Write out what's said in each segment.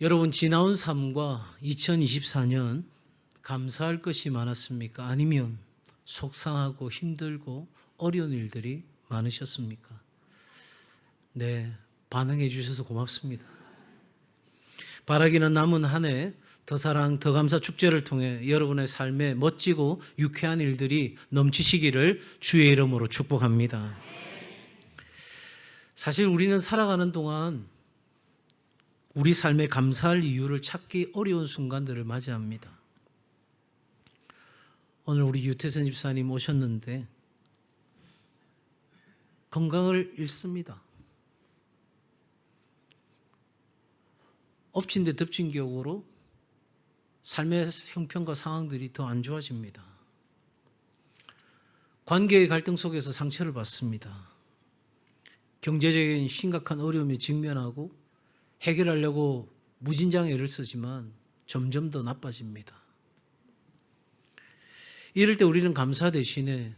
여러분, 지나온 삶과 2024년 감사할 것이 많았습니까? 아니면 속상하고 힘들고 어려운 일들이 많으셨습니까? 네, 반응해 주셔서 고맙습니다. 바라기는 남은 한 해 더 사랑, 더 감사 축제를 통해 여러분의 삶에 멋지고 유쾌한 일들이 넘치시기를 주의 이름으로 축복합니다. 사실 우리는 살아가는 동안 우리 삶에 감사할 이유를 찾기 어려운 순간들을 맞이합니다. 오늘 우리 유태선 집사님 오셨는데 건강을 잃습니다. 엎친 데 덮친 격으로 삶의 형편과 상황들이 더 안 좋아집니다. 관계의 갈등 속에서 상처를 받습니다. 경제적인 심각한 어려움에 직면하고 해결하려고 무진장의 애를 쓰지만 점점 더 나빠집니다. 이럴 때 우리는 감사 대신에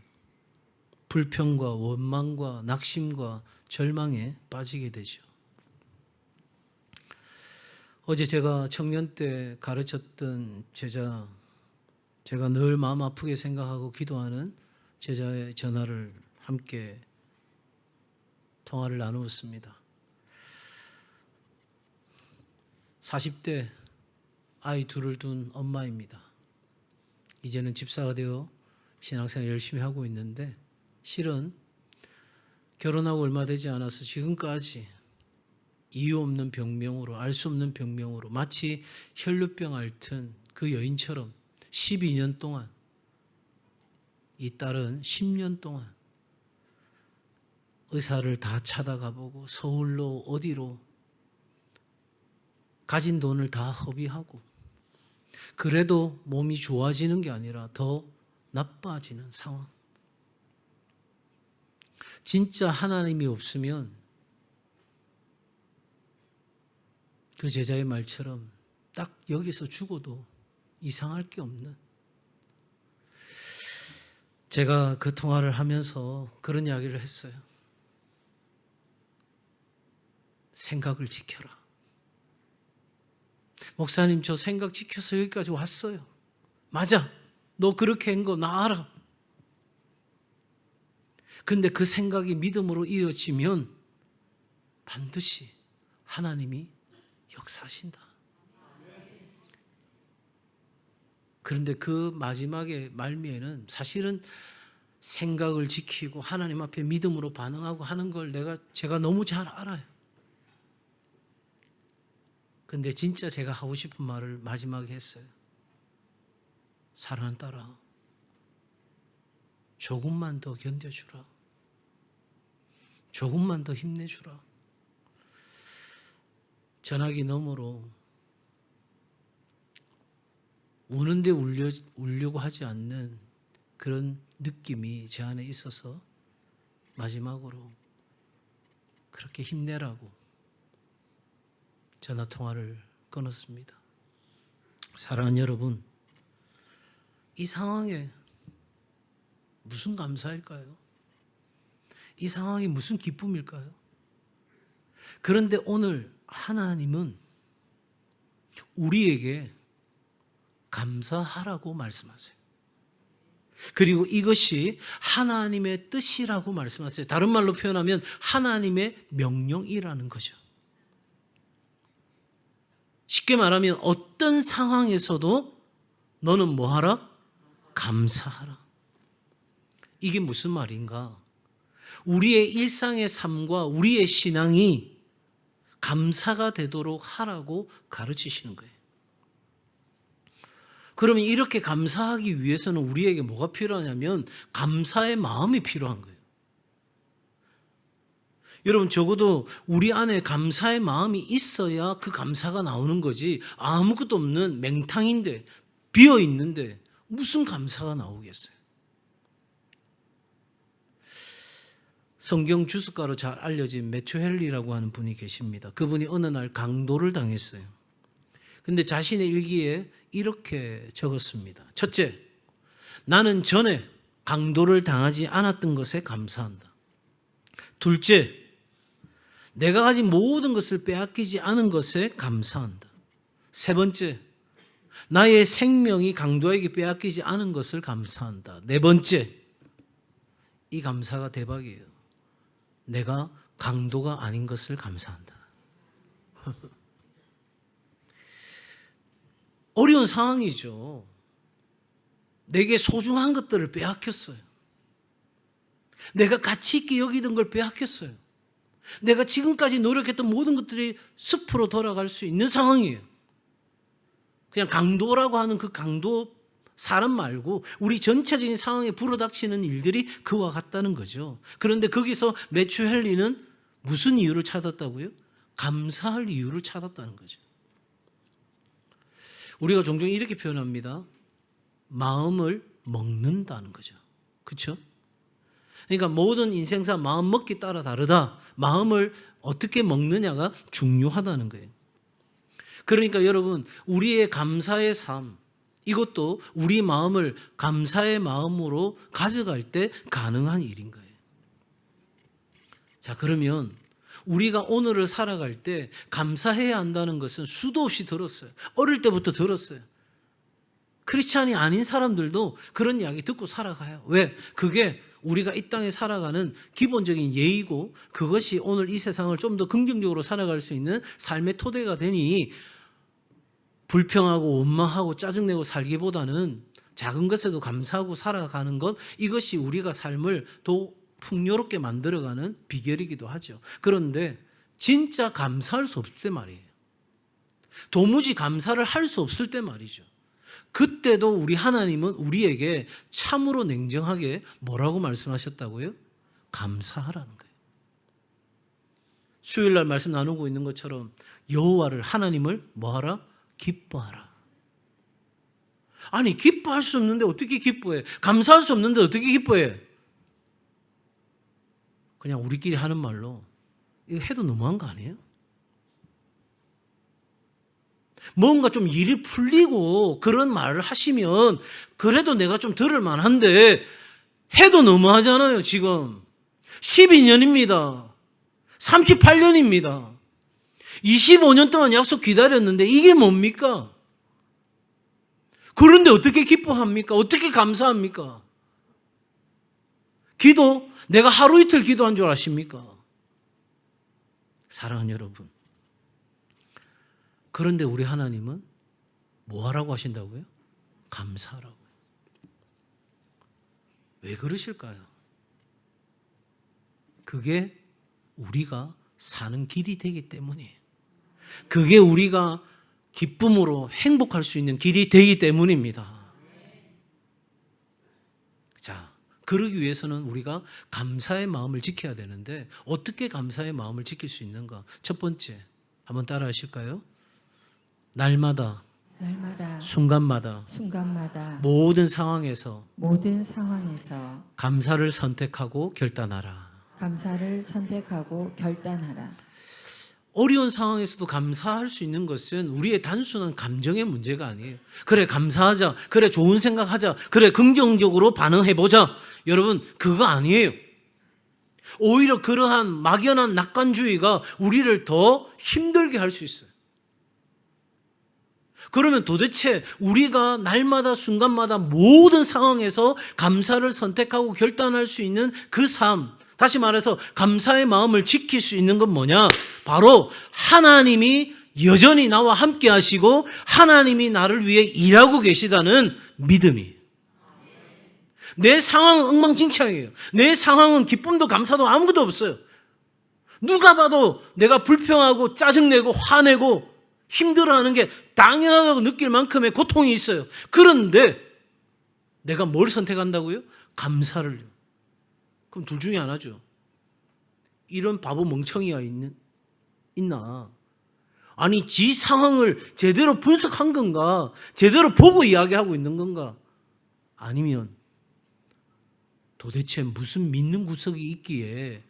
불평과 원망과 낙심과 절망에 빠지게 되죠. 어제 제가 청년 때 가르쳤던 제자, 제가 늘 마음 아프게 생각하고 기도하는 제자의 전화를 함께 통화를 나누었습니다. 40대 아이 둘을 둔 엄마입니다. 이제는 집사가 되어 신앙생활 열심히 하고 있는데 실은 결혼하고 얼마 되지 않아서 지금까지 이유 없는 병명으로, 알 수 없는 병명으로 마치 혈루병 앓던 그 여인처럼 12년 동안, 이 딸은 10년 동안 의사를 다 찾아가 보고 서울로 어디로 가진 돈을 다 허비하고 그래도 몸이 좋아지는 게 아니라 더 나빠지는 상황. 진짜 하나님이 없으면 그 제자의 말처럼 딱 여기서 죽어도 이상할 게 없는, 제가 그 통화를 하면서 그런 이야기를 했어요. 생각을 지켜라. 목사님, 저 생각 지켜서 여기까지 왔어요. 맞아. 너 그렇게 한 거 나 알아. 근데 그 생각이 믿음으로 이어지면 반드시 하나님이 역사하신다. 그런데 그 마지막에 말미에는 사실은 생각을 지키고 하나님 앞에 믿음으로 반응하고 하는 걸 제가 너무 잘 알아요. 근데 진짜 제가 하고 싶은 말을 마지막에 했어요. 사랑하는 딸아, 조금만 더 견뎌주라. 조금만 더 힘내주라. 전화기 너머로 우는데 울려고 하지 않는 그런 느낌이 제 안에 있어서 마지막으로 그렇게 힘내라고 전화 통화를 끊었습니다. 사랑하는 여러분, 이 상황에 무슨 감사일까요? 이 상황이 무슨 기쁨일까요? 그런데 오늘 하나님은 우리에게 감사하라고 말씀하세요. 그리고 이것이 하나님의 뜻이라고 말씀하세요. 다른 말로 표현하면 하나님의 명령이라는 거죠. 쉽게 말하면 어떤 상황에서도 너는 뭐 하라? 감사하라. 이게 무슨 말인가? 우리의 일상의 삶과 우리의 신앙이 감사가 되도록 하라고 가르치시는 거예요. 그러면 이렇게 감사하기 위해서는 우리에게 뭐가 필요하냐면 감사의 마음이 필요한 거예요. 여러분, 적어도 우리 안에 감사의 마음이 있어야 그 감사가 나오는 거지, 아무것도 없는 맹탕인데, 비어 있는데 무슨 감사가 나오겠어요? 성경 주석가로 잘 알려진 매튜 헨리라고 하는 분이 계십니다. 그분이 어느 날 강도를 당했어요. 근데 자신의 일기에 이렇게 적었습니다. 첫째, 나는 전에 강도를 당하지 않았던 것에 감사한다. 둘째, 내가 가진 모든 것을 빼앗기지 않은 것에 감사한다. 세 번째, 나의 생명이 강도에게 빼앗기지 않은 것을 감사한다. 네 번째, 이 감사가 대박이에요. 내가 강도가 아닌 것을 감사한다. 어려운 상황이죠. 내게 소중한 것들을 빼앗겼어요. 내가 가치 있게 여기던 걸 빼앗겼어요. 내가 지금까지 노력했던 모든 것들이 숲으로 돌아갈 수 있는 상황이에요. 그냥 강도라고 하는 그 강도 사람 말고 우리 전체적인 상황에 불어닥치는 일들이 그와 같다는 거죠. 그런데 거기서 매튜 헨리는 무슨 이유를 찾았다고요? 감사할 이유를 찾았다는 거죠. 우리가 종종 이렇게 표현합니다. 마음을 먹는다는 거죠. 그렇죠? 그러니까 모든 인생사 마음 먹기 따라 다르다. 마음을 어떻게 먹느냐가 중요하다는 거예요. 그러니까 여러분, 우리의 감사의 삶, 이것도 우리 마음을 감사의 마음으로 가져갈 때 가능한 일인 거예요. 자, 그러면 우리가 오늘을 살아갈 때 감사해야 한다는 것은 수도 없이 들었어요. 어릴 때부터 들었어요. 크리스찬이 아닌 사람들도 그런 이야기 듣고 살아가요. 왜? 그게 우리가 이 땅에 살아가는 기본적인 예의고 그것이 오늘 이 세상을 좀 더 긍정적으로 살아갈 수 있는 삶의 토대가 되니 불평하고 원망하고 짜증내고 살기보다는 작은 것에도 감사하고 살아가는 것, 이것이 우리가 삶을 더 풍요롭게 만들어가는 비결이기도 하죠. 그런데 진짜 감사할 수 없을 때 말이에요. 도무지 감사를 할 수 없을 때 말이죠. 그때도 우리 하나님은 우리에게 참으로 냉정하게 뭐라고 말씀하셨다고요? 감사하라는 거예요. 수요일날 말씀 나누고 있는 것처럼 여호와를, 하나님을 뭐하라? 기뻐하라. 아니, 기뻐할 수 없는데 어떻게 기뻐해? 감사할 수 없는데 어떻게 기뻐해? 그냥 우리끼리 하는 말로 이거 해도 너무한 거 아니에요? 뭔가 좀 일이 풀리고 그런 말을 하시면 그래도 내가 좀 들을 만한데 해도 너무하잖아요. 지금 12년입니다. 38년입니다. 25년 동안 약속 기다렸는데 이게 뭡니까? 그런데 어떻게 기뻐합니까? 어떻게 감사합니까? 기도, 내가 하루 이틀 기도한 줄 아십니까? 사랑하는 여러분, 그런데 우리 하나님은 뭐 하라고 하신다고요? 감사하라고요. 왜 그러실까요? 그게 우리가 사는 길이 되기 때문이에요. 그게 우리가 기쁨으로 행복할 수 있는 길이 되기 때문입니다. 자, 그러기 위해서는 우리가 감사의 마음을 지켜야 되는데 어떻게 감사의 마음을 지킬 수 있는가? 첫 번째, 한번 따라 하실까요? 날마다 순간마다 모든 상황에서 감사를 선택하고 결단하라. 어려운 상황에서도 감사할 수 있는 것은 우리의 단순한 감정의 문제가 아니에요. 그래, 감사하자. 그래, 좋은 생각하자. 그래, 긍정적으로 반응해보자. 여러분, 그거 아니에요. 오히려 그러한 막연한 낙관주의가 우리를 더 힘들게 할 수 있어요. 그러면 도대체 우리가 날마다 순간마다 모든 상황에서 감사를 선택하고 결단할 수 있는 그 삶, 다시 말해서 감사의 마음을 지킬 수 있는 건 뭐냐? 바로 하나님이 여전히 나와 함께 하시고 하나님이 나를 위해 일하고 계시다는 믿음이. 내 상황은 엉망진창이에요. 내 상황은 기쁨도 감사도 아무것도 없어요. 누가 봐도 내가 불평하고 짜증내고 화내고 힘들어하는 게 당연하다고 느낄 만큼의 고통이 있어요. 그런데 내가 뭘 선택한다고요? 감사를. 그럼 둘 중에 하나죠. 이런 바보 멍청이가 있나? 아니, 지 상황을 제대로 분석한 건가? 제대로 보고 이야기하고 있는 건가? 아니면 도대체 무슨 믿는 구석이 있기에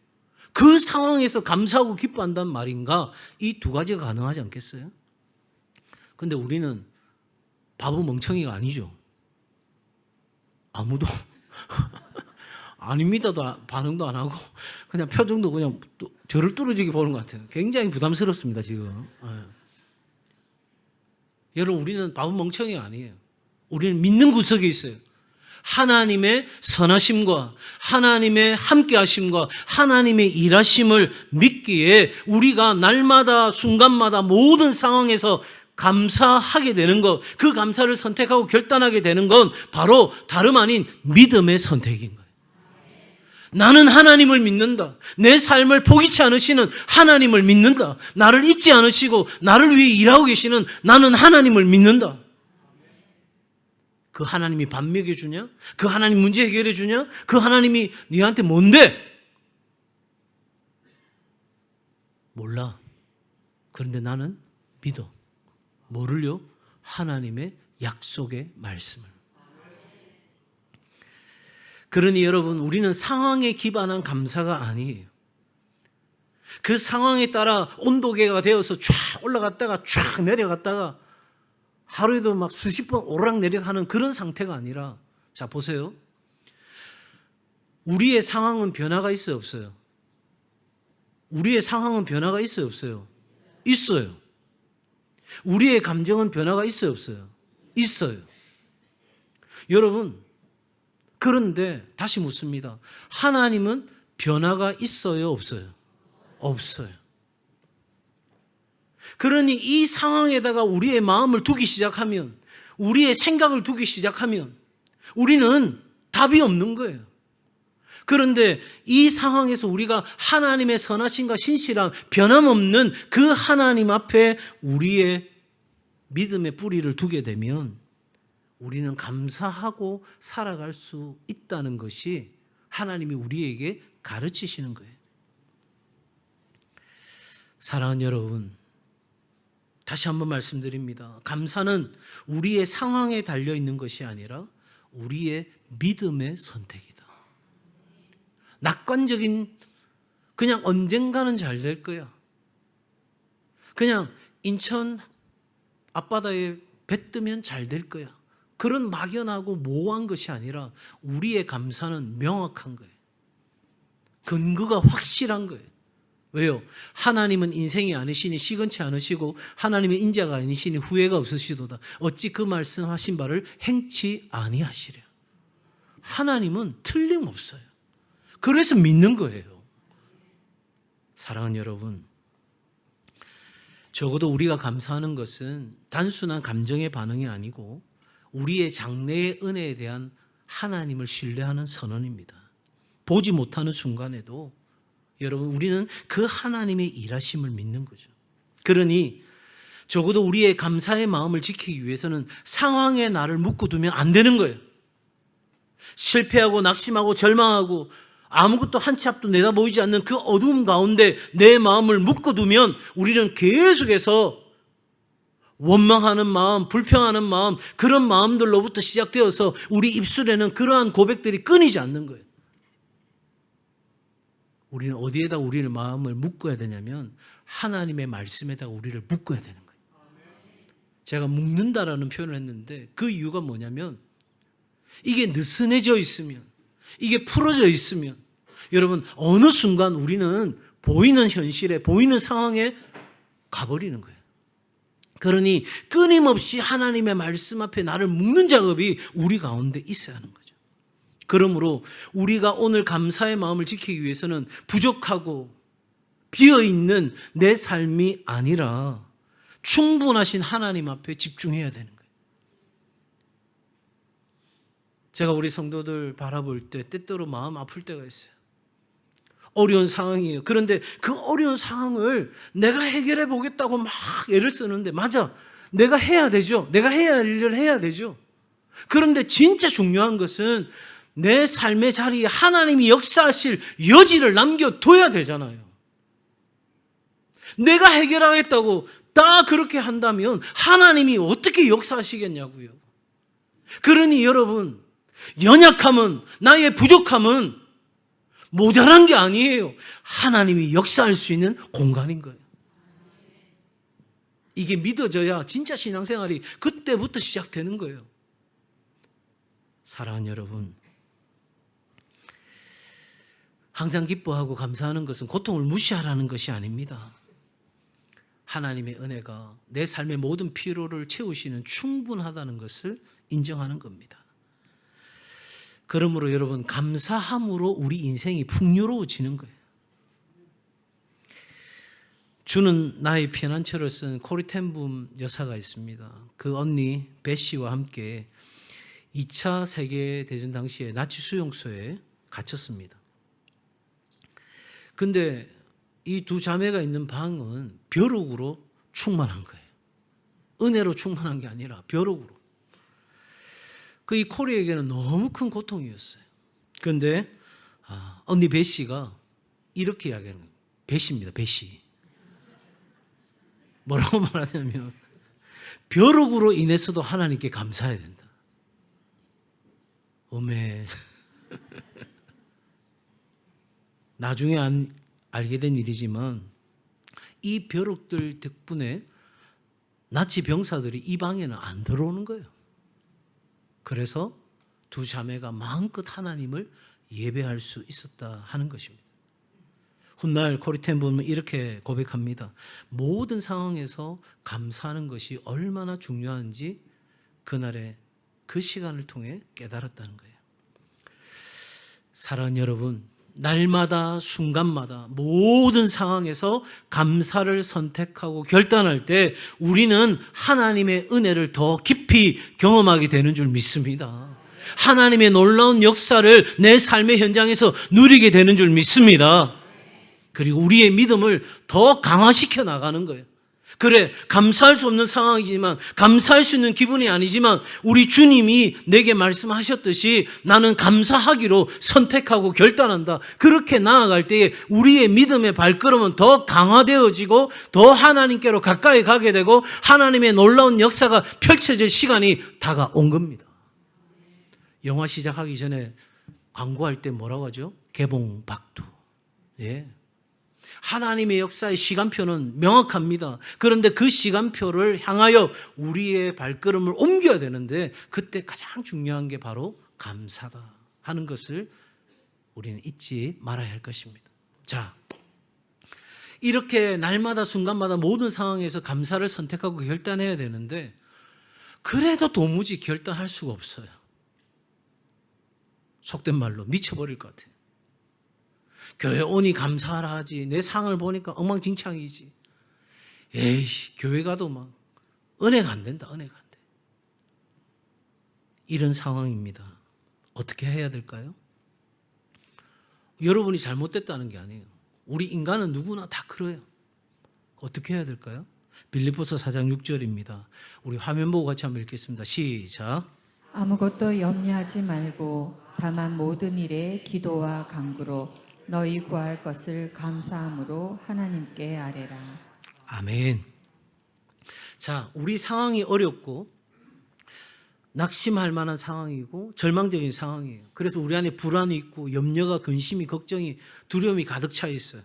그 상황에서 감사하고 기뻐한다는 말인가? 이 두 가지가 가능하지 않겠어요? 근데 우리는 바보 멍청이가 아니죠. 아무도 아닙니다도 반응도 안 하고 그냥 표정도 그냥 저를 뚫어지게 보는 것 같아요. 굉장히 부담스럽습니다, 지금. 여러분, 우리는 바보 멍청이 아니에요. 우리는 믿는 구석에 있어요. 하나님의 선하심과 하나님의 함께하심과 하나님의 일하심을 믿기에 우리가 날마다 순간마다 모든 상황에서 감사하게 되는 것, 그 감사를 선택하고 결단하게 되는 건 바로 다름 아닌 믿음의 선택인 거예요. 나는 하나님을 믿는다. 내 삶을 포기치 않으시는 하나님을 믿는다. 나를 잊지 않으시고 나를 위해 일하고 계시는 나는 하나님을 믿는다. 그 하나님이 밥 먹여주냐? 그 하나님 문제 해결해 주냐? 그 하나님이 네한테 뭔데? 몰라. 그런데 나는 믿어. 뭐를요? 하나님의 약속의 말씀을. 그러니 여러분, 우리는 상황에 기반한 감사가 아니에요. 그 상황에 따라 온도계가 되어서 쫙 올라갔다가 쫙 내려갔다가 하루에도 막 수십 번 오르락내리락 하는 그런 상태가 아니라, 자, 보세요. 우리의 상황은 변화가 있어요, 없어요? 우리의 상황은 변화가 있어요, 없어요? 있어요. 우리의 감정은 변화가 있어요, 없어요? 있어요. 여러분, 그런데 다시 묻습니다. 하나님은 변화가 있어요, 없어요? 없어요. 그러니 이 상황에다가 우리의 마음을 두기 시작하면, 우리의 생각을 두기 시작하면 우리는 답이 없는 거예요. 그런데 이 상황에서 우리가 하나님의 선하심과 신실함, 변함없는 그 하나님 앞에 우리의 믿음의 뿌리를 두게 되면 우리는 감사하고 살아갈 수 있다는 것이 하나님이 우리에게 가르치시는 거예요. 사랑하는 여러분, 다시 한번 말씀드립니다. 감사는 우리의 상황에 달려있는 것이 아니라 우리의 믿음의 선택이다. 낙관적인, 그냥 언젠가는 잘 될 거야. 그냥 인천 앞바다에 배 뜨면 잘 될 거야. 그런 막연하고 모호한 것이 아니라 우리의 감사는 명확한 거예요. 근거가 확실한 거예요. 왜요? 하나님은 인생이 아니시니 시건치 않으시고 하나님의 인자가 아니시니 후회가 없으시도다. 어찌 그 말씀하신 바를 행치 아니하시랴. 하나님은 틀림없어요. 그래서 믿는 거예요. 사랑하는 여러분, 적어도 우리가 감사하는 것은 단순한 감정의 반응이 아니고 우리의 장래의 은혜에 대한 하나님을 신뢰하는 선언입니다. 보지 못하는 순간에도 여러분, 우리는 그 하나님의 일하심을 믿는 거죠. 그러니 적어도 우리의 감사의 마음을 지키기 위해서는 상황에 나를 묶어두면 안 되는 거예요. 실패하고 낙심하고 절망하고 아무것도 한 치 앞도 내다보이지 않는 그 어두움 가운데 내 마음을 묶어두면 우리는 계속해서 원망하는 마음, 불평하는 마음, 그런 마음들로부터 시작되어서 우리 입술에는 그러한 고백들이 끊이지 않는 거예요. 우리는 어디에다 우리의 마음을 묶어야 되냐면 하나님의 말씀에다가 우리를 묶어야 되는 거예요. 제가 묶는다라는 표현을 했는데 그 이유가 뭐냐면 이게 느슨해져 있으면, 이게 풀어져 있으면 여러분 어느 순간 우리는 보이는 현실에, 보이는 상황에 가버리는 거예요. 그러니 끊임없이 하나님의 말씀 앞에 나를 묶는 작업이 우리 가운데 있어야 하는 거예요. 그러므로 우리가 오늘 감사의 마음을 지키기 위해서는 부족하고 비어있는 내 삶이 아니라 충분하신 하나님 앞에 집중해야 되는 거예요. 제가 우리 성도들 바라볼 때 때때로 마음 아플 때가 있어요. 어려운 상황이에요. 그런데 그 어려운 상황을 내가 해결해 보겠다고 막 애를 쓰는데, 맞아, 내가 해야 되죠. 내가 해야 할 일을 해야 되죠. 그런데 진짜 중요한 것은 내 삶의 자리에 하나님이 역사하실 여지를 남겨둬야 되잖아요. 내가 해결하겠다고 다 그렇게 한다면 하나님이 어떻게 역사하시겠냐고요. 그러니 여러분, 연약함은, 나의 부족함은 모자란 게 아니에요. 하나님이 역사할 수 있는 공간인 거예요. 이게 믿어져야 진짜 신앙생활이 그때부터 시작되는 거예요. 사랑하는 여러분, 항상 기뻐하고 감사하는 것은 고통을 무시하라는 것이 아닙니다. 하나님의 은혜가 내 삶의 모든 피로를 채우시는 충분하다는 것을 인정하는 겁니다. 그러므로 여러분, 감사함으로 우리 인생이 풍요로워지는 거예요. 주는 나의 피난처를 쓴 코리 텐붐 여사가 있습니다. 그 언니 베시와 함께 2차 세계대전 당시에 나치 수용소에 갇혔습니다. 근데 이 두 자매가 있는 방은 벼룩으로 충만한 거예요. 은혜로 충만한 게 아니라 벼룩으로. 그 이 코리에게는 너무 큰 고통이었어요. 그런데 언니 베시가 이렇게 이야기하는 거예요. 베시입니다. 베시. 뭐라고 말하냐면 벼룩으로 인해서도 하나님께 감사해야 된다. 어메. 나중에 알게 된 일이지만 이 벼룩들 덕분에 나치 병사들이 이 방에는 안 들어오는 거예요. 그래서 두 자매가 마음껏 하나님을 예배할 수 있었다 하는 것입니다. 훗날 코리 텐붐은 이렇게 고백합니다. 모든 상황에서 감사하는 것이 얼마나 중요한지 그날의 그 시간을 통해 깨달았다는 거예요. 사랑하는 여러분, 날마다 순간마다 모든 상황에서 감사를 선택하고 결단할 때 우리는 하나님의 은혜를 더 깊이 경험하게 되는 줄 믿습니다. 하나님의 놀라운 역사를 내 삶의 현장에서 누리게 되는 줄 믿습니다. 그리고 우리의 믿음을 더 강화시켜 나가는 거예요. 그래, 감사할 수 없는 상황이지만, 감사할 수 있는 기분이 아니지만 우리 주님이 내게 말씀하셨듯이 나는 감사하기로 선택하고 결단한다. 그렇게 나아갈 때에 우리의 믿음의 발걸음은 더 강화되어지고 더 하나님께로 가까이 가게 되고 하나님의 놀라운 역사가 펼쳐질 시간이 다가온 겁니다. 영화 시작하기 전에 광고할 때 뭐라고 하죠? 개봉박두. 예. 하나님의 역사의 시간표는 명확합니다. 그런데 그 시간표를 향하여 우리의 발걸음을 옮겨야 되는데 그때 가장 중요한 게 바로 감사다 하는 것을 우리는 잊지 말아야 할 것입니다. 자, 이렇게 날마다 순간마다 모든 상황에서 감사를 선택하고 결단해야 되는데 그래도 도무지 결단할 수가 없어요. 속된 말로 미쳐버릴 것 같아요. 교회 오니 감사하라 하지. 내 상을 보니까 엉망진창이지. 에이, 교회 가도 막 은혜가 안 된다. 은혜가 안 돼. 이런 상황입니다. 어떻게 해야 될까요? 여러분이 잘못됐다는 게 아니에요. 우리 인간은 누구나 다 그래요. 어떻게 해야 될까요? 빌립보서 4장 6절입니다. 우리 화면 보고 같이 한번 읽겠습니다. 시작. 아무것도 염려하지 말고 다만 모든 일에 기도와 간구로 너희 구할 것을 감사함으로 하나님께 아뢰라. 아멘. 자, 우리 상황이 어렵고 낙심할 만한 상황이고 절망적인 상황이에요. 그래서 우리 안에 불안이 있고 염려가, 근심이, 걱정이, 두려움이 가득 차 있어요.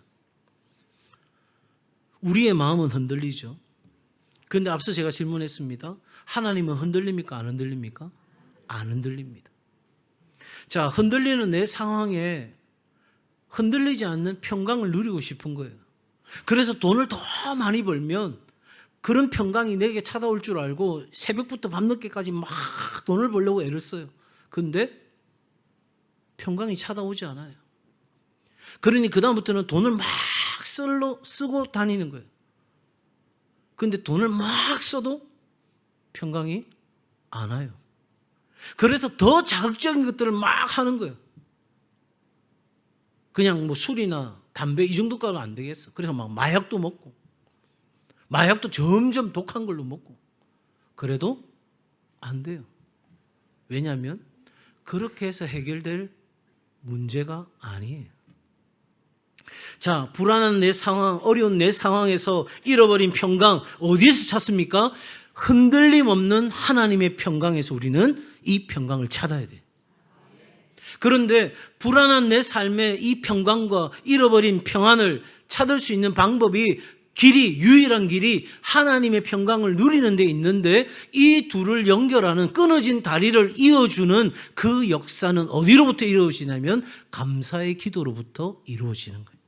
우리의 마음은 흔들리죠. 그런데 앞서 제가 질문했습니다. 하나님은 흔들립니까? 안 흔들립니까? 안 흔들립니다. 자, 흔들리는 내 상황에 흔들리지 않는 평강을 누리고 싶은 거예요. 그래서 돈을 더 많이 벌면 그런 평강이 내게 찾아올 줄 알고 새벽부터 밤늦게까지 막 돈을 벌려고 애를 써요. 그런데 평강이 찾아오지 않아요. 그러니 그다음부터는 돈을 막 쓰고 다니는 거예요. 그런데 돈을 막 써도 평강이 안 와요. 그래서 더 자극적인 것들을 막 하는 거예요. 그냥 뭐 술이나 담배 이 정도까지는 안 되겠어. 그래서 막 마약도 먹고, 마약도 점점 독한 걸로 먹고, 그래도 안 돼요. 왜냐하면 그렇게 해서 해결될 문제가 아니에요. 자, 불안한 내 상황, 어려운 내 상황에서 잃어버린 평강 어디서 찾습니까? 흔들림 없는 하나님의 평강에서 우리는 이 평강을 찾아야 돼요. 그런데 불안한 내 삶의 이 평강과 잃어버린 평안을 찾을 수 있는 방법이 유일한 길이 하나님의 평강을 누리는 데 있는데 이 둘을 연결하는 끊어진 다리를 이어주는 그 역사는 어디로부터 이루어지냐면 감사의 기도로부터 이루어지는 거예요.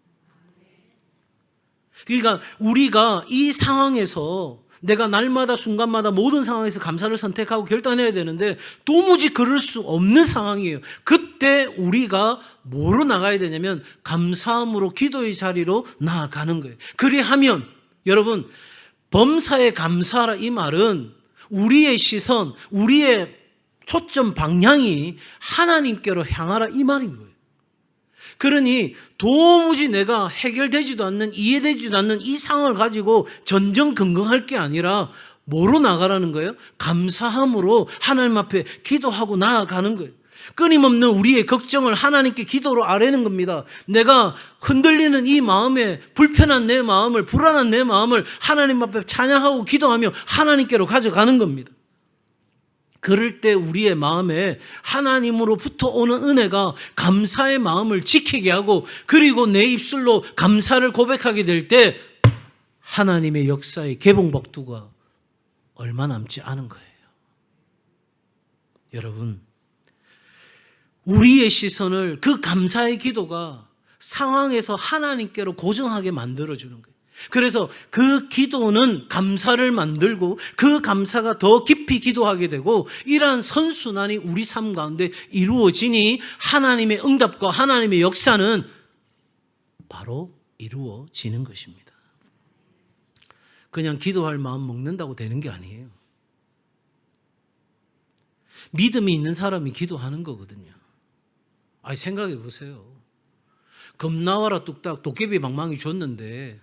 그러니까 우리가 이 상황에서 내가 날마다 순간마다 모든 상황에서 감사를 선택하고 결단해야 되는데 도무지 그럴 수 없는 상황이에요. 그때 우리가 뭐로 나가야 되냐면 감사함으로 기도의 자리로 나아가는 거예요. 그리하면 여러분, 범사에 감사하라 이 말은 우리의 시선, 우리의 초점 방향이 하나님께로 향하라 이 말인 거예요. 그러니 도무지 내가 해결되지도 않는, 이해되지도 않는 이 상황을 가지고 전전긍긍할 게 아니라 뭐로 나가라는 거예요? 감사함으로 하나님 앞에 기도하고 나아가는 거예요. 끊임없는 우리의 걱정을 하나님께 기도로 아뢰는 겁니다. 내가 흔들리는 이 마음에, 불편한 내 마음을, 불안한 내 마음을 하나님 앞에 찬양하고 기도하며 하나님께로 가져가는 겁니다. 그럴 때 우리의 마음에 하나님으로부터 오는 은혜가 감사의 마음을 지키게 하고, 그리고 내 입술로 감사를 고백하게 될 때 하나님의 역사의 개봉박두가 얼마 남지 않은 거예요. 여러분, 우리의 시선을 그 감사의 기도가 상황에서 하나님께로 고정하게 만들어주는 거예요. 그래서 그 기도는 감사를 만들고 그 감사가 더 깊이 기도하게 되고, 이러한 선순환이 우리 삶 가운데 이루어지니 하나님의 응답과 하나님의 역사는 바로 이루어지는 것입니다. 그냥 기도할 마음 먹는다고 되는 게 아니에요. 믿음이 있는 사람이 기도하는 거거든요. 아니, 생각해 보세요. 겁 나와라 뚝딱 도깨비 방망이 줬는데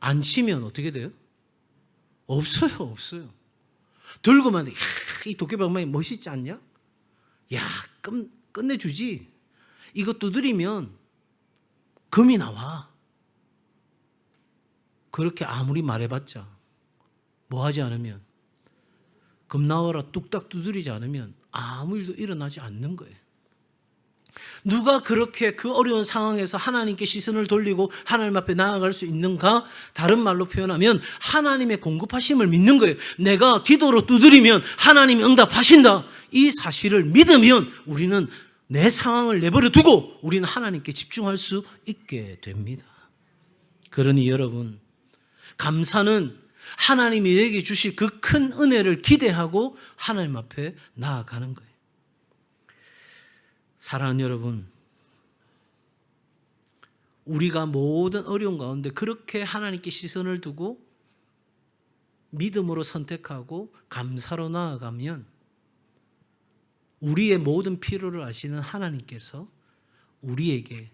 안 치면 어떻게 돼요? 없어요. 들고만 이 도깨비 방망이 멋있지 않냐? 야, 끝내주지. 이거 두드리면 금이 나와. 그렇게 아무리 말해봤자 뭐 하지 않으면, 겁 나와라 뚝딱 두드리지 않으면 아무 일도 일어나지 않는 거예요. 누가 그렇게 그 어려운 상황에서 하나님께 시선을 돌리고 하나님 앞에 나아갈 수 있는가? 다른 말로 표현하면 하나님의 공급하심을 믿는 거예요. 내가 기도로 두드리면 하나님이 응답하신다. 이 사실을 믿으면 우리는 내 상황을 내버려 두고 우리는 하나님께 집중할 수 있게 됩니다. 그러니 여러분, 감사는 하나님이 내게 주실 그 큰 은혜를 기대하고 하나님 앞에 나아가는 거예요. 사랑하는 여러분, 우리가 모든 어려움 가운데 그렇게 하나님께 시선을 두고 믿음으로 선택하고 감사로 나아가면 우리의 모든 필요를 아시는 하나님께서 우리에게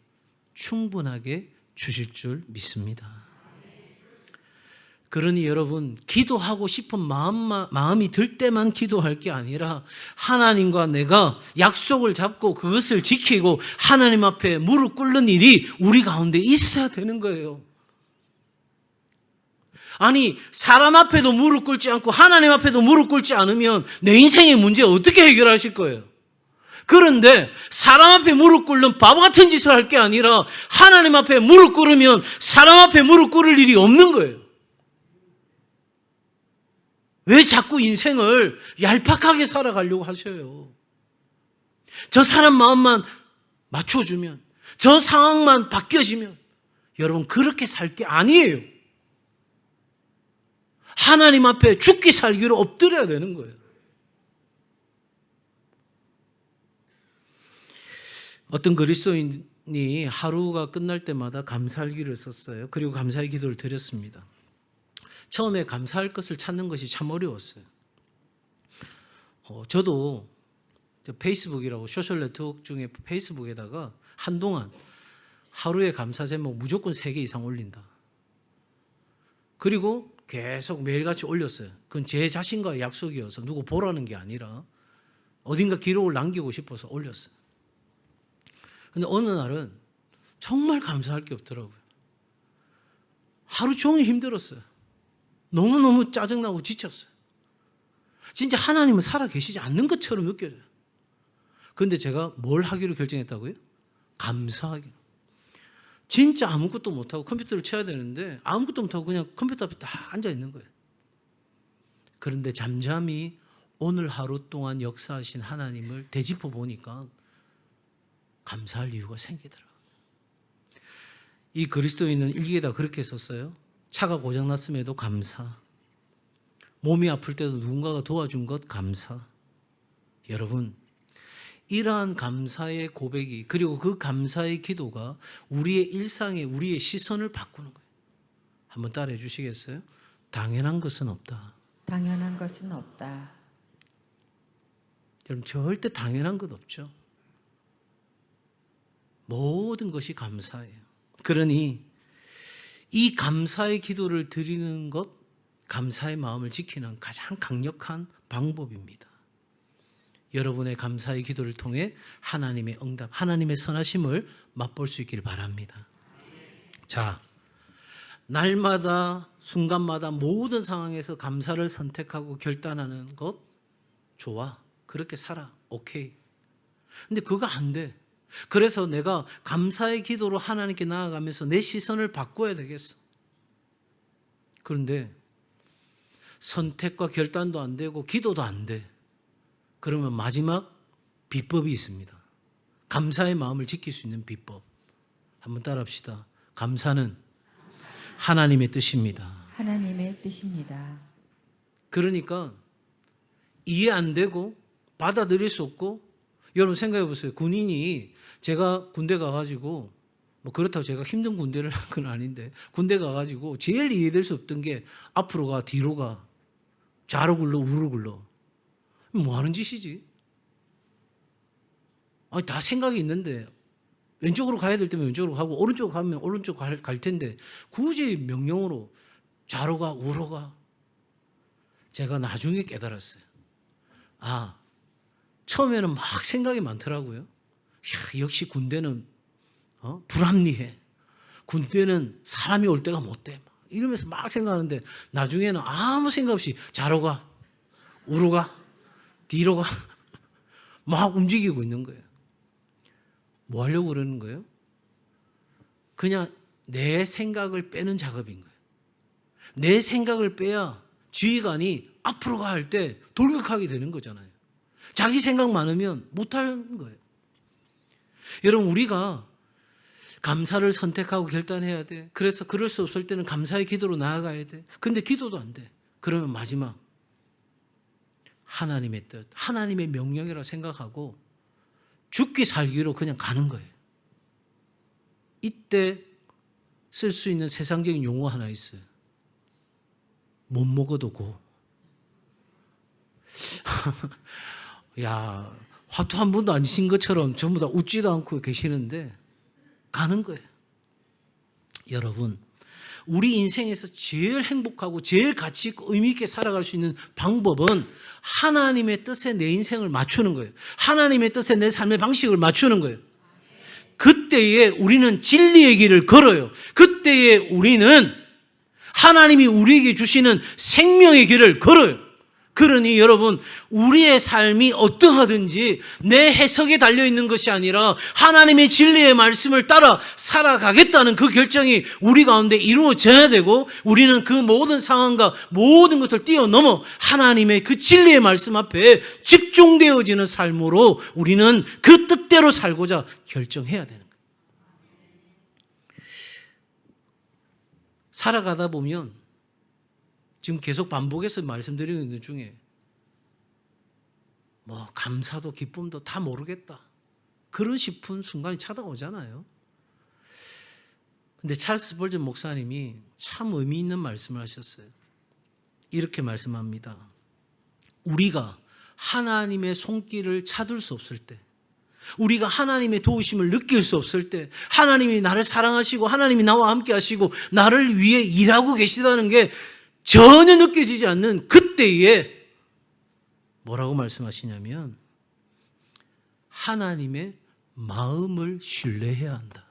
충분하게 주실 줄 믿습니다. 그러니 여러분, 기도하고 싶은 마음이 들 때만 기도할 게 아니라 하나님과 내가 약속을 잡고 그것을 지키고 하나님 앞에 무릎 꿇는 일이 우리 가운데 있어야 되는 거예요. 아니, 사람 앞에도 무릎 꿇지 않고 하나님 앞에도 무릎 꿇지 않으면 내 인생의 문제 어떻게 해결하실 거예요? 그런데 사람 앞에 무릎 꿇는 바보 같은 짓을 할 게 아니라 하나님 앞에 무릎 꿇으면 사람 앞에 무릎 꿇을 일이 없는 거예요. 왜 자꾸 인생을 얄팍하게 살아가려고 하셔요? 저 사람 마음만 맞춰주면, 저 상황만 바뀌어지면 여러분, 그렇게 살 게 아니에요. 하나님 앞에 죽기 살기로 엎드려야 되는 거예요. 어떤 그리스도인이 하루가 끝날 때마다 감사할 기도를 썼어요. 그리고 감사의 기도를 드렸습니다. 처음에 감사할 것을 찾는 것이 참 어려웠어요. 저도 페이스북이라고 소셜 네트워크 중에 페이스북에다가 한동안 하루에 감사 제목 무조건 3개 이상 올린다. 그리고 계속 매일같이 올렸어요. 그건 제 자신과의 약속이어서 누구 보라는 게 아니라 어딘가 기록을 남기고 싶어서 올렸어요. 근데 어느 날은 정말 감사할 게 없더라고요. 하루 종일 힘들었어요. 너무너무 짜증나고 지쳤어요. 진짜 하나님은 살아계시지 않는 것처럼 느껴져요. 그런데 제가 뭘 하기로 결정했다고요? 감사하기로. 진짜 아무것도 못하고 컴퓨터를 쳐야 되는데 아무것도 못하고 그냥 컴퓨터 앞에 딱 앉아있는 거예요. 그런데 잠잠히 오늘 하루 동안 역사하신 하나님을 되짚어 보니까 감사할 이유가 생기더라고요. 이 그리스도인은 일기에다 그렇게 썼어요. 차가 고장났음에도 감사. 몸이 아플 때도 누군가가 도와준 것 감사. 여러분, 이러한 감사의 고백이, 그리고 그 감사의 기도가 우리의 일상에 우리의 시선을 바꾸는 거예요. 한번 따라해 주시겠어요? 당연한 것은 없다. 당연한 것은 없다. 여러분, 절대 당연한 것 없죠. 모든 것이 감사예요. 그러니 이 감사의 기도를 드리는 것, 감사의 마음을 지키는 가장 강력한 방법입니다. 여러분의 감사의 기도를 통해 하나님의 응답, 하나님의 선하심을 맛볼 수 있기를 바랍니다. 자, 날마다 순간마다 모든 상황에서 감사를 선택하고 결단하는 것 좋아. 그렇게 살아. 오케이. 근데 그거 안 돼. 그래서 내가 감사의 기도로 하나님께 나아가면서 내 시선을 바꿔야 되겠어. 그런데 선택과 결단도 안 되고 기도도 안 돼. 그러면 마지막 비법이 있습니다. 감사의 마음을 지킬 수 있는 비법. 한번 따라합시다. 감사는 하나님의 뜻입니다. 하나님의 뜻입니다. 그러니까 이해 안 되고 받아들일 수 없고, 여러분 생각해 보세요. 군인이, 제가 군대 가가지고, 뭐 그렇다고 제가 힘든 군대를 한 건 아닌데, 군대 가가지고 제일 이해될 수 없던 게 앞으로 가, 뒤로 가, 좌로 굴러, 우로 굴러. 뭐 하는 짓이지? 아니, 다 생각이 있는데 왼쪽으로 가야 될 때면 왼쪽으로 가고 오른쪽으로 가면 오른쪽으로 갈 텐데 굳이 명령으로 좌로 가, 우로 가. 제가 나중에 깨달았어요. 아, 처음에는 막 생각이 많더라고요. 야, 역시 군대는 불합리해. 군대는 사람이 올 때가 못 돼. 이러면서 막 생각하는데 나중에는 아무 생각 없이 좌로 가, 우로 가, 뒤로 가. 막 움직이고 있는 거예요. 뭐 하려고 그러는 거예요? 그냥 내 생각을 빼는 작업인 거예요. 내 생각을 빼야 지휘관이 앞으로 가 할 때 돌격하게 되는 거잖아요. 자기 생각 많으면 못하는 거예요. 여러분, 우리가 감사를 선택하고 결단해야 돼. 그래서 그럴 수 없을 때는 감사의 기도로 나아가야 돼. 근데 기도도 안 돼. 그러면 마지막 하나님의 뜻, 하나님의 명령이라고 생각하고 죽기 살기로 그냥 가는 거예요. 이때 쓸 수 있는 세상적인 용어 하나 있어요. 못 먹어도 고. 야, 화투 한 번도 안 친 것처럼 전부 다 웃지도 않고 계시는데 가는 거예요. 여러분, 우리 인생에서 제일 행복하고 제일 가치 있고 의미 있게 살아갈 수 있는 방법은 하나님의 뜻에 내 인생을 맞추는 거예요. 하나님의 뜻에 내 삶의 방식을 맞추는 거예요. 그때에 우리는 진리의 길을 걸어요. 그때에 우리는 하나님이 우리에게 주시는 생명의 길을 걸어요. 그러니 여러분, 우리의 삶이 어떠하든지 내 해석에 달려있는 것이 아니라 하나님의 진리의 말씀을 따라 살아가겠다는 그 결정이 우리 가운데 이루어져야 되고, 우리는 그 모든 상황과 모든 것을 뛰어넘어 하나님의 그 진리의 말씀 앞에 집중되어지는 삶으로 우리는 그 뜻대로 살고자 결정해야 되는 거예요. 살아가다 보면 지금 계속 반복해서 말씀드리고 있는 중에 뭐 감사도 기쁨도 다 모르겠다, 그런 싶은 순간이 찾아오잖아요. 근데 찰스 벌전 목사님이 참 의미 있는 말씀을 하셨어요. 이렇게 말씀합니다. 우리가 하나님의 손길을 찾을 수 없을 때, 우리가 하나님의 도우심을 느낄 수 없을 때, 하나님이 나를 사랑하시고 하나님이 나와 함께 하시고 나를 위해 일하고 계시다는 게 전혀 느껴지지 않는 그때에 뭐라고 말씀하시냐면 하나님의 마음을 신뢰해야 한다.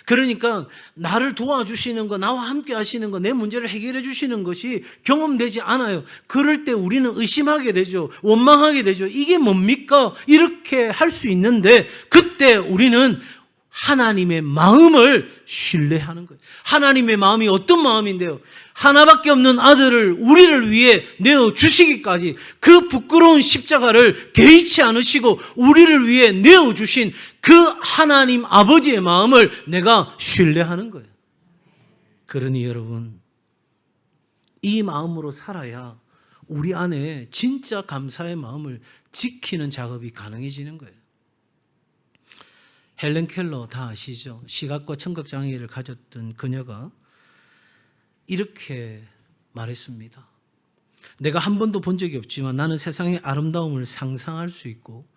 그러니까 나를 도와주시는 거, 나와 함께 하시는 거, 내 문제를 해결해 주시는 것이 경험되지 않아요. 그럴 때 우리는 의심하게 되죠. 원망하게 되죠. 이게 뭡니까? 이렇게 할 수 있는데 그때 우리는 하나님의 마음을 신뢰하는 거예요. 하나님의 마음이 어떤 마음인데요? 하나밖에 없는 아들을 우리를 위해 내어주시기까지 그 부끄러운 십자가를 개의치 않으시고 우리를 위해 내어주신 그 하나님 아버지의 마음을 내가 신뢰하는 거예요. 그러니 여러분, 이 마음으로 살아야 우리 안에 진짜 감사의 마음을 지키는 작업이 가능해지는 거예요. 헬렌 켈러 다 아시죠? 시각과 청각 장애를 가졌던 그녀가 이렇게 말했습니다. 내가 한 번도 본 적이 없지만 나는 세상의 아름다움을 상상할 수 있고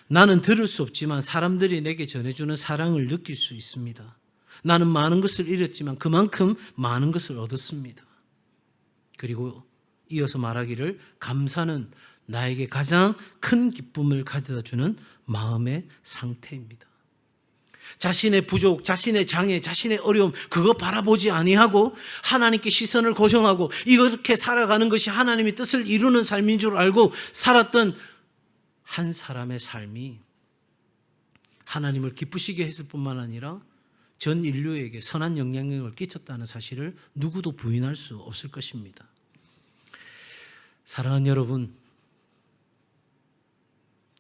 나는 들을 수 없지만 사람들이 내게 전해주는 사랑을 느낄 수 있습니다. 나는 많은 것을 잃었지만 그만큼 많은 것을 얻었습니다. 그리고 이어서 말하기를 감사는 나에게 가장 큰 기쁨을 가져다 주는 마음의 상태입니다. 자신의 부족, 자신의 장애, 자신의 어려움 그거 바라보지 아니하고 하나님께 시선을 고정하고 이렇게 살아가는 것이 하나님의 뜻을 이루는 삶인 줄 알고 살았던 한 사람의 삶이 하나님을 기쁘시게 했을 뿐만 아니라 전 인류에게 선한 영향력을 끼쳤다는 사실을 누구도 부인할 수 없을 것입니다. 사랑하는 여러분,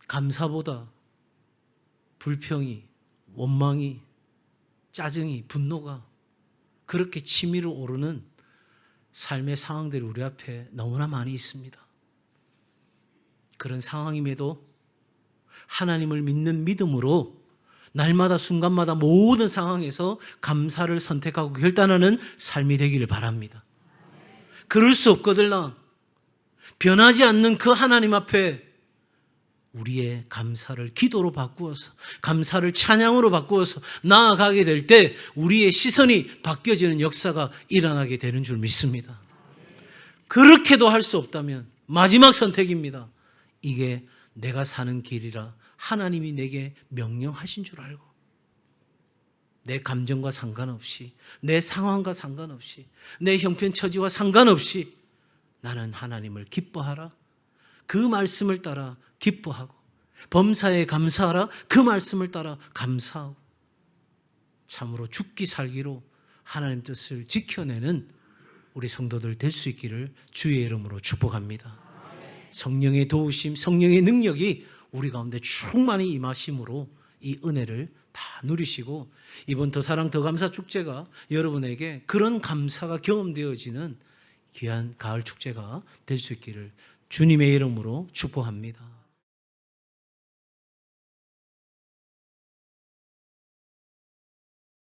감사보다 불평이, 원망이, 짜증이, 분노가 그렇게 치밀어 오르는 삶의 상황들이 우리 앞에 너무나 많이 있습니다. 그런 상황임에도 하나님을 믿는 믿음으로 날마다 순간마다 모든 상황에서 감사를 선택하고 결단하는 삶이 되기를 바랍니다. 그럴 수 없거들라 변하지 않는 그 하나님 앞에 우리의 감사를 기도로 바꾸어서 감사를 찬양으로 바꾸어서 나아가게 될 때 우리의 시선이 바뀌어지는 역사가 일어나게 되는 줄 믿습니다. 그렇게도 할 수 없다면 마지막 선택입니다. 이게 내가 사는 길이라 하나님이 내게 명령하신 줄 알고 내 감정과 상관없이 내 상황과 상관없이 내 형편처지와 상관없이 나는 하나님을 기뻐하라. 그 말씀을 따라 기뻐하고 범사에 감사하라. 그 말씀을 따라 감사하고 참으로 죽기 살기로 하나님 뜻을 지켜내는 우리 성도들 될 수 있기를 주의 이름으로 축복합니다. 성령의 도우심, 성령의 능력이 우리 가운데 충만히 임하심으로 이 은혜를 다 누리시고 이번 더 사랑 더 감사 축제가 여러분에게 그런 감사가 경험되어지는 귀한 가을 축제가 될 수 있기를 주님의 이름으로 축복합니다.